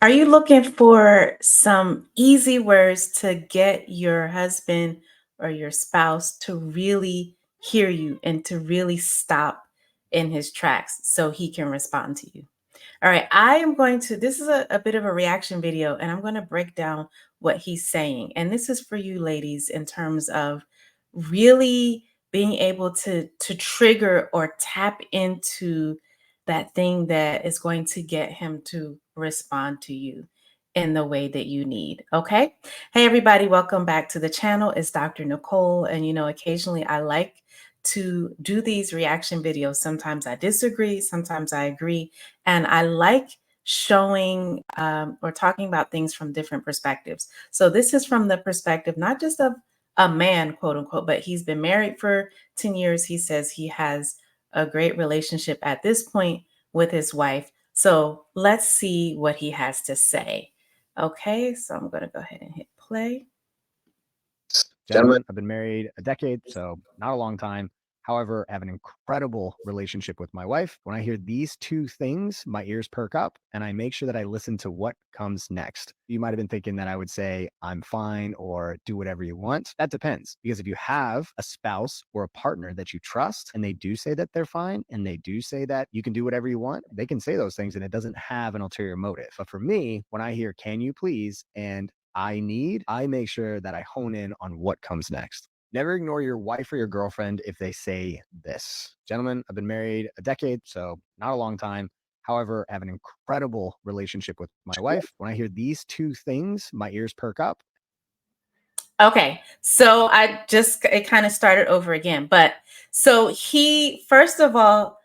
Are you looking for some easy words to get your husband or your spouse to really hear you and to really stop in his tracks so he can respond to you? All right, I am going to, this is a bit of a reaction video, and I'm going to break down what he's saying. And this is for you ladies in terms of really being able to trigger or tap into that thing that is going to get him to respond to you in the way that you need. Okay. Hey, everybody, welcome back to the channel. It's Dr. Nicole. And, occasionally I like to do these reaction videos. Sometimes I disagree, sometimes I agree. And I like showing or talking about things from different perspectives. So this is from the perspective, not just of a man, quote unquote, but he's been married for 10 years. He says he has a great relationship at this point with his wife. So let's see what he has to say. Okay, so I'm going to go ahead and hit play. Gentlemen, I've been married a decade, so not a long time. However, I have an incredible relationship with my wife. When I hear these two things, my ears perk up and I make sure that I listen to what comes next. You might have been thinking that I would say, I'm fine or do whatever you want. That depends. Because if you have a spouse or a partner that you trust and they do say that they're fine and they do say that you can do whatever you want, they can say those things and it doesn't have an ulterior motive. But for me, when I hear, can you please? And I make sure that I hone in on what comes next. Never ignore your wife or your girlfriend if they say this. Gentlemen, I've been married a decade, so not a long time. However, I have an incredible relationship with my wife. When I hear these two things, my ears perk up. Okay, so it kind of started over again. But so he, first of all,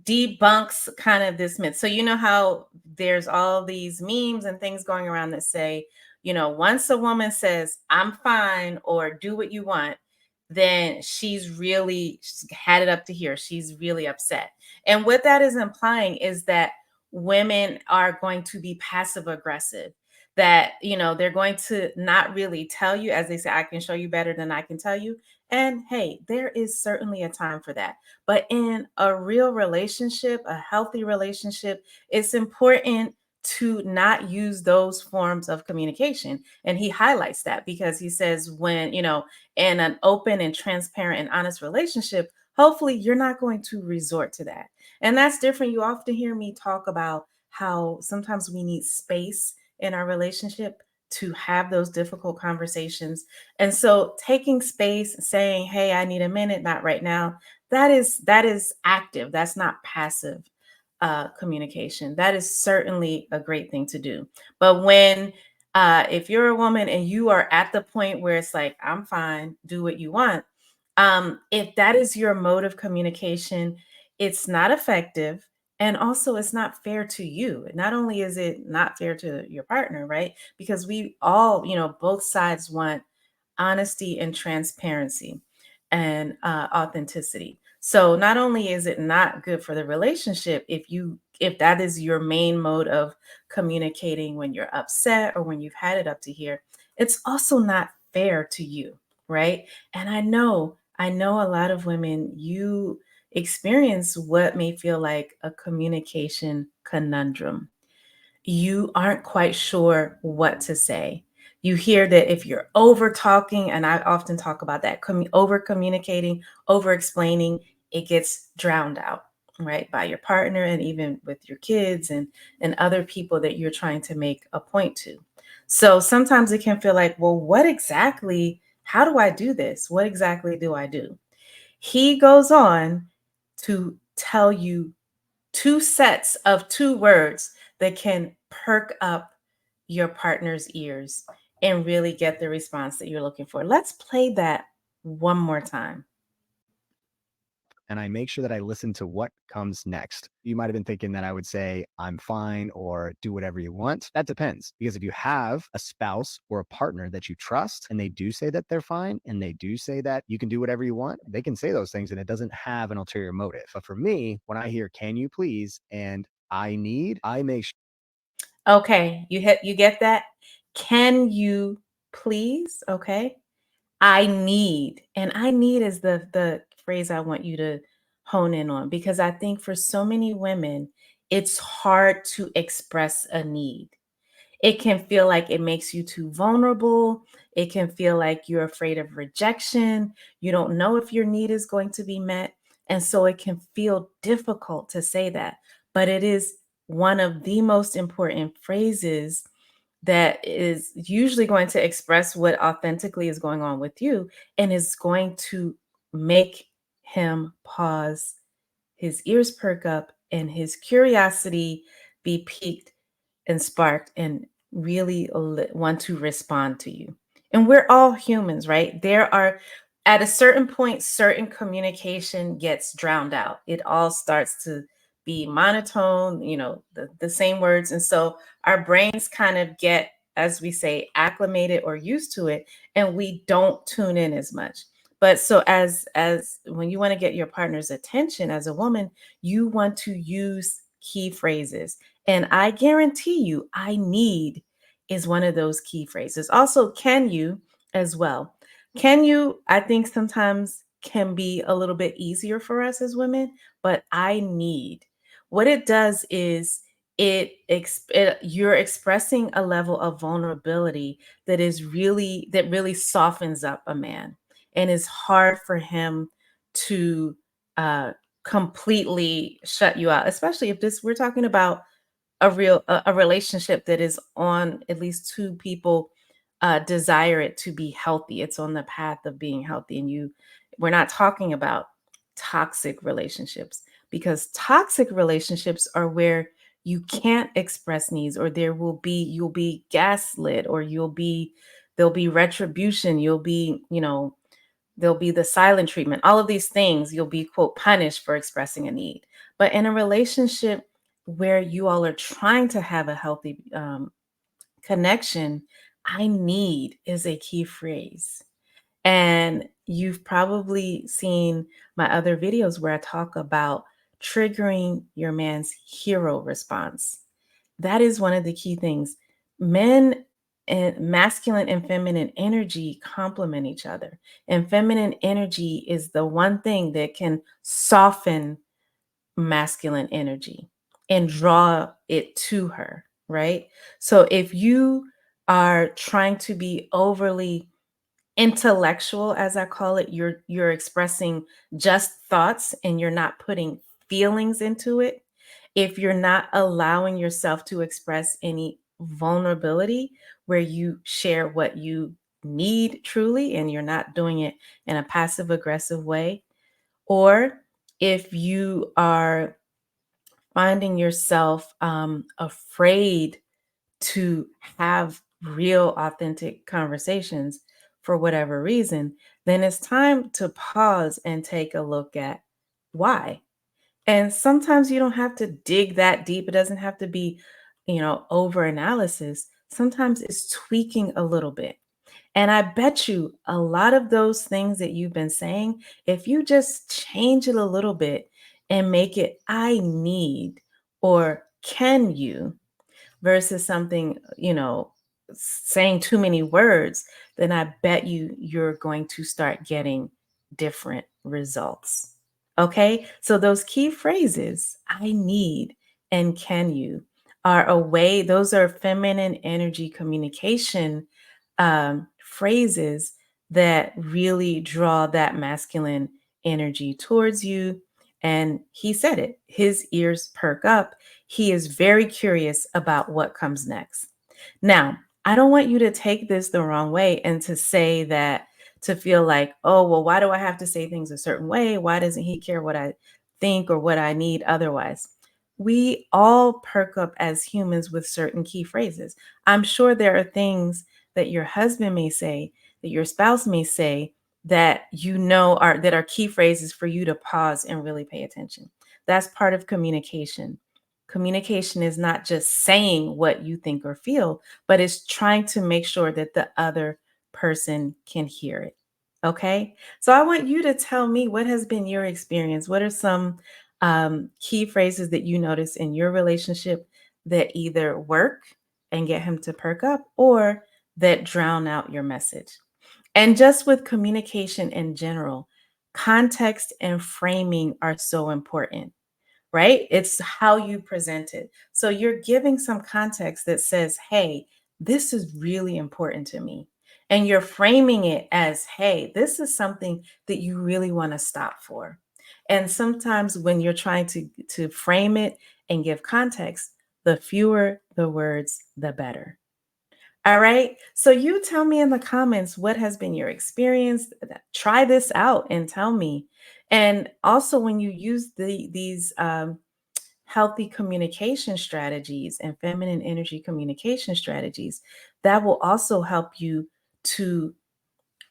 debunks kind of this myth. So, you know how there's all these memes and things going around that say, once a woman says, I'm fine or do what you want, then she's had it up to here. She's really upset. And what that is implying is that women are going to be passive aggressive, that they're going to not really tell you, as they say, I can show you better than I can tell you. And hey, there is certainly a time for that, but in a real relationship, a healthy relationship, it's important to not use those forms of communication. And he highlights that because he says, when in an open and transparent and honest relationship, hopefully you're not going to resort to that. And that's different. You often hear me talk about how sometimes we need space in our relationship to have those difficult conversations. And so taking space, saying, hey, I need a minute, not right now, that is active. That's not passive communication. That is certainly a great thing to do. But when if you're a woman and you are at the point where it's like, I'm fine, do what you want, if that is your mode of communication, it's not effective. And also, it's not fair to you. Not only is it not fair to your partner, right? Because we all, both sides want honesty and transparency and authenticity. So not only is it not good for the relationship if that is your main mode of communicating when you're upset or when you've had it up to here, it's also not fair to you, right? And I know a lot of women, you experience what may feel like a communication conundrum. You aren't quite sure what to say. You hear that if you're over talking, and I often talk about that, over communicating, over explaining, it gets drowned out, right, by your partner and even with your kids and other people that you're trying to make a point to. So sometimes it can feel like, well, how do I do this? What exactly do I do? He goes on to tell you two sets of two words that can perk up your partner's ears and really get the response that you're looking for. Let's play that one more time. And I make sure that I listen to what comes next. You might have been thinking that I would say, I'm fine or do whatever you want. That depends. Because if you have a spouse or a partner that you trust and they do say that they're fine and they do say that you can do whatever you want, they can say those things and it doesn't have an ulterior motive. But for me, when I hear, can you please? And I make sure. Okay, you get that? Can you please? Okay. And I need is the phrase I want you to hone in on, because I think for so many women, it's hard to express a need. It can feel like it makes you too vulnerable. It can feel like you're afraid of rejection. You don't know if your need is going to be met. And so it can feel difficult to say that. But it is one of the most important phrases that is usually going to express what authentically is going on with you and is going to make him pause, his ears perk up, and his curiosity be piqued and sparked and really want to respond to you. And we're all humans, right? There are, at a certain point, certain communication gets drowned out. It all starts to be monotone, the same words. And so our brains kind of get, as we say, acclimated or used to it, and we don't tune in as much. But so as when you want to get your partner's attention as a woman, you want to use key phrases. And I guarantee you, I need is one of those key phrases. Also, can you as well. Can you, I think sometimes can be a little bit easier for us as women, but I need. What it does is you're expressing a level of vulnerability that really softens up a man and is hard for him to uh completely shut you out, especially if this we're talking about a relationship that is on at least two people desire it to be healthy. It's on the path of being healthy. And we're not talking about toxic relationships, because toxic relationships are where you can't express needs, or you'll be gaslit, or there'll be retribution, there'll be the silent treatment, all of these things. You'll be, quote, punished for expressing a need. But in a relationship where you all are trying to have a healthy connection, I need is a key phrase. And you've probably seen my other videos where I talk about triggering your man's hero response. That is one of the key things. Men and masculine and feminine energy complement each other. And feminine energy is the one thing that can soften masculine energy and draw it to her, right? So if you are trying to be overly intellectual, as I call it, you're expressing just thoughts and you're not putting feelings into it. If you're not allowing yourself to express any vulnerability where you share what you need truly, and you're not doing it in a passive aggressive way, or if you are finding yourself afraid to have real, authentic conversations for whatever reason, then it's time to pause and take a look at why. And sometimes you don't have to dig that deep. It doesn't have to be, over analysis. Sometimes it's tweaking a little bit. And I bet you a lot of those things that you've been saying, if you just change it a little bit and make it, I need, or can you, versus something, saying too many words, then I bet you're going to start getting different results. Okay? So those key phrases, I need and can you, are a way, those are feminine energy communication phrases that really draw that masculine energy towards you. And he said it, his ears perk up. He is very curious about what comes next. Now, I don't want you to take this the wrong way and to say that, to feel like, oh, well, why do I have to say things a certain way? Why doesn't he care what I think or what I need otherwise? We all perk up as humans with certain key phrases. I'm sure there are things that your husband may say, that your spouse may say, that are key phrases for you to pause and really pay attention. That's part of communication. Communication is not just saying what you think or feel, but it's trying to make sure that the other person can hear it. Okay. So I want you to tell me, what has been your experience? What are some key phrases that you notice in your relationship that either work and get him to perk up, or that drown out your message? And just with communication in general, context and framing are so important, right? It's how you present it. So you're giving some context that says, hey, this is really important to me. And you're framing it as, hey, this is something that you really want to stop for. And sometimes when you're trying to frame it and give context, the fewer the words, the better. All right. So you tell me in the comments what has been your experience. Try this out and tell me. And also, when you use these healthy communication strategies and feminine energy communication strategies, that will also help you to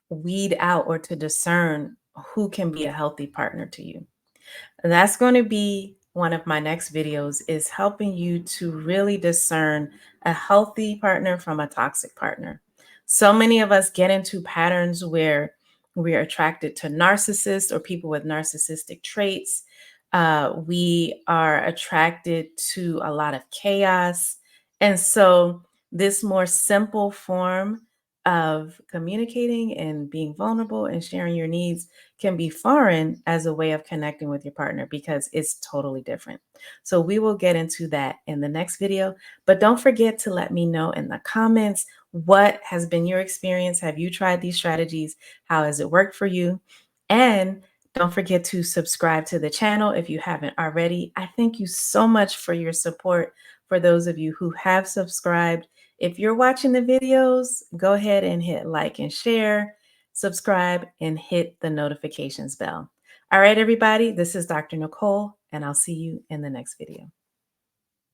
weed out or to discern who can be a healthy partner to you. That's going to be one of my next videos, is helping you to really discern a healthy partner from a toxic partner. So many of us get into patterns where we're attracted to narcissists or people with narcissistic traits. We are attracted to a lot of chaos. And so this more simple form of communicating and being vulnerable and sharing your needs can be foreign as a way of connecting with your partner, because it's totally different. So we will get into that in the next video, but don't forget to let me know in the comments, what has been your experience? Have you tried these strategies? How has it worked for you? And don't forget to subscribe to the channel if you haven't already. I thank you so much for your support. For those of you who have subscribed, if you're watching the videos, go ahead and hit like and share, subscribe, and hit the notifications bell. All right, everybody, this is Dr. Nicole, and I'll see you in the next video.